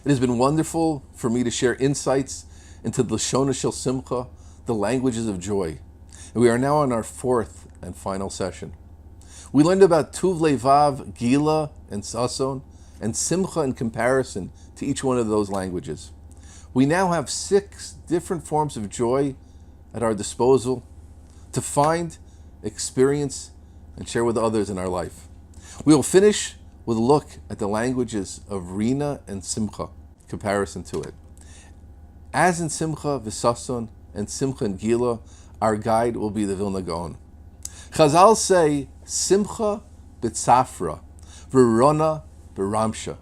It has been wonderful for me to share insights into the Lashona Shel Simcha, the languages of joy. And we are now on our fourth and final session. We learned about Tuv Levav, Gila, and Sason, and Simcha in comparison to each one of those languages. We now have 6 different forms of joy at our disposal to find, experience, and share with others in our life. We will finish with a look at the languages of Rina and Simcha, comparison to it. As in Simcha, V'sason, and Simcha and Gila, our guide will be the Vilna Gaon. Chazal say, Simcha b'tzafra, v'rona b'ramsha.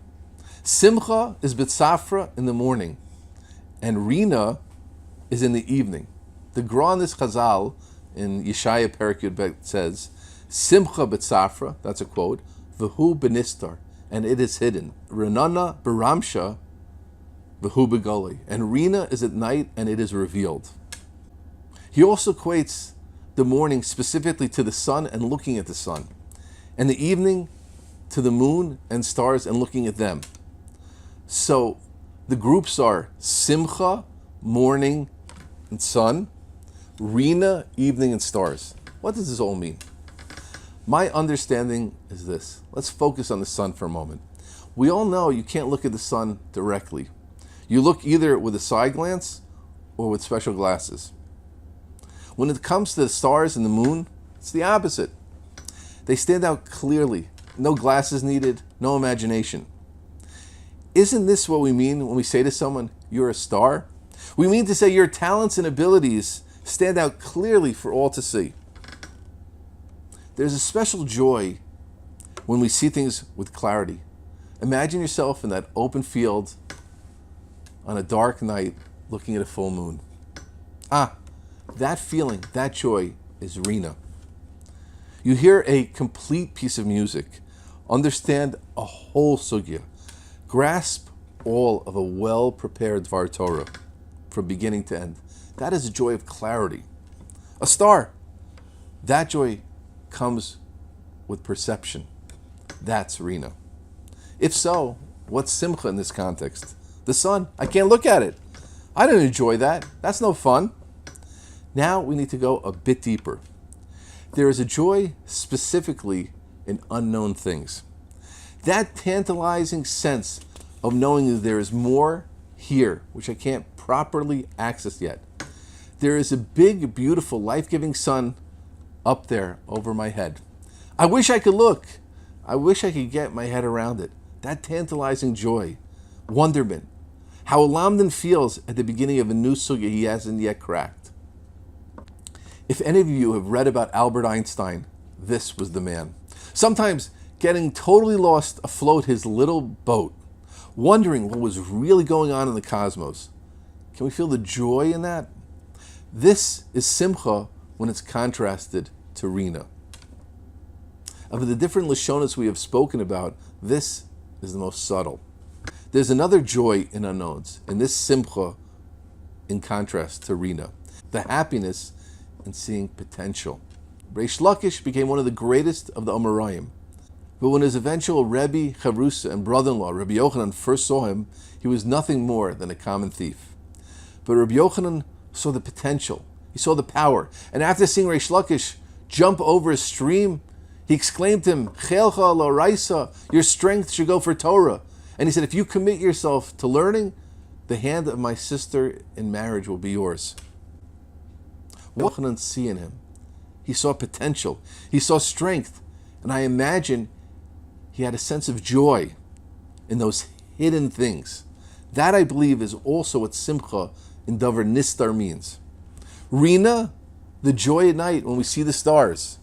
Simcha is b'tzafra in the morning, and Rina is in the evening. The Gra on this Chazal in Yeshaya Perek Yud Bet says, Simcha b'tzafra, that's a quote, v'hu b'nistar, and it is hidden. Renana b'ramsha, v'hu b'goli, and Rina is at night and it is revealed. He also equates the morning specifically to the sun and looking at the sun, and the evening to the moon and stars and looking at them. So the groups are Simcha, morning and sun, Rina, evening and stars. What does this all mean? My understanding is this. Let's focus on the sun for a moment. We all know you can't look at the sun directly. You look either with a side glance or with special glasses. When it comes to the stars and the moon, it's the opposite. They stand out clearly. No glasses needed, no imagination. Isn't this what we mean when we say to someone, you're a star? We mean to say your talents and abilities stand out clearly for all to see. There's a special joy when we see things with clarity. Imagine yourself in that open field on a dark night looking at a full moon. That feeling, that joy is Rina. You hear a complete piece of music, understand a whole sugya, grasp all of a well-prepared Dvar Torah from beginning to end. That is a joy of clarity. A star, that joy comes with perception. That's Rina. If so, what's Simcha in this context? The sun. I can't look at it. I don't enjoy that. That's no fun. Now we need to go a bit deeper. There is a joy specifically in unknown things. That tantalizing sense of knowing that there is more here, which I can't properly access yet. There is a big, beautiful, life-giving sun up there over my head. I wish I could look. I wish I could get my head around it. That tantalizing joy, wonderment, how a lamdan feels at the beginning of a new sugya he hasn't yet cracked. If any of you have read about Albert Einstein, this was the man. Sometimes getting totally lost afloat his little boat, wondering what was really going on in the cosmos. Can we feel the joy in that? This is Simcha when it's contrasted to Rina. Of the different Lashonas we have spoken about, this is the most subtle. There's another joy in unknowns, in this Simcha in contrast to Rina. The happiness in seeing potential. Reish Lakish became one of the greatest of the Amoraim. But when his eventual Rebbe, Chavrusa, and brother-in-law, Rabbi Yochanan, first saw him, he was nothing more than a common thief. But Rabbi Yochanan saw the potential. He saw the power. And after seeing Reish Lakish jump over a stream, he exclaimed to him, Chelcha lo raisa, your strength should go for Torah. And he said, if you commit yourself to learning, the hand of my sister in marriage will be yours. What did Yochanan see in him? He saw potential. He saw strength. And I imagine he had a sense of joy in those hidden things. That, I believe, is also what Simcha in Davar Nistar means. Rina, the joy at night when we see the stars,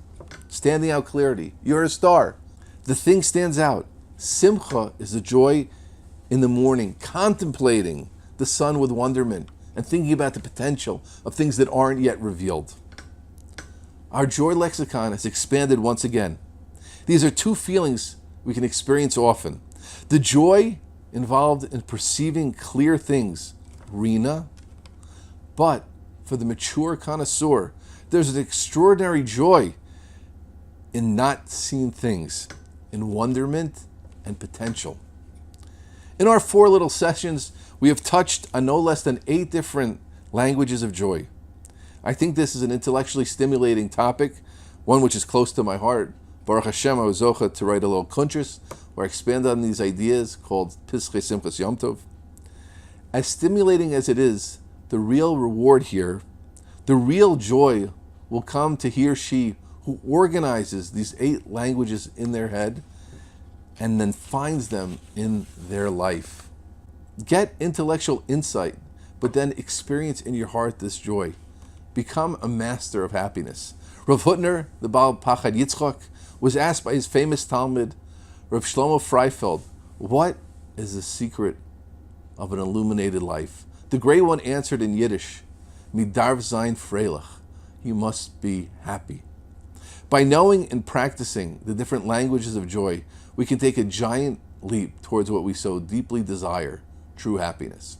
standing out clearly. You're a star. The thing stands out. Simcha is the joy in the morning, contemplating the sun with wonderment and thinking about the potential of things that aren't yet revealed. Our joy lexicon has expanded once again. These are 2 feelings we can experience often. The joy involved in perceiving clear things, Rina, but for the mature connoisseur, there's an extraordinary joy in not seen things, in wonderment and potential. In our 4 little sessions, we have touched on no less than 8 different languages of joy. I think this is an intellectually stimulating topic, one which is close to my heart. Baruch Hashem, I was zocha to write a little kuntres or expand on these ideas called Pischei Simchas Yom Tov. As stimulating as it is, the real reward here, the real joy will come to he or she who organizes these 8 languages in their head and then finds them in their life. Get intellectual insight, but then experience in your heart this joy. Become a master of happiness. Rav Hutner, the Baal Pachad Yitzchak, was asked by his famous Talmud, Rav Shlomo Freifeld, what is the secret of an illuminated life? The Great One answered in Yiddish, Midarv sein freilich, you must be happy. By knowing and practicing the different languages of joy, we can take a giant leap towards what we so deeply desire, true happiness.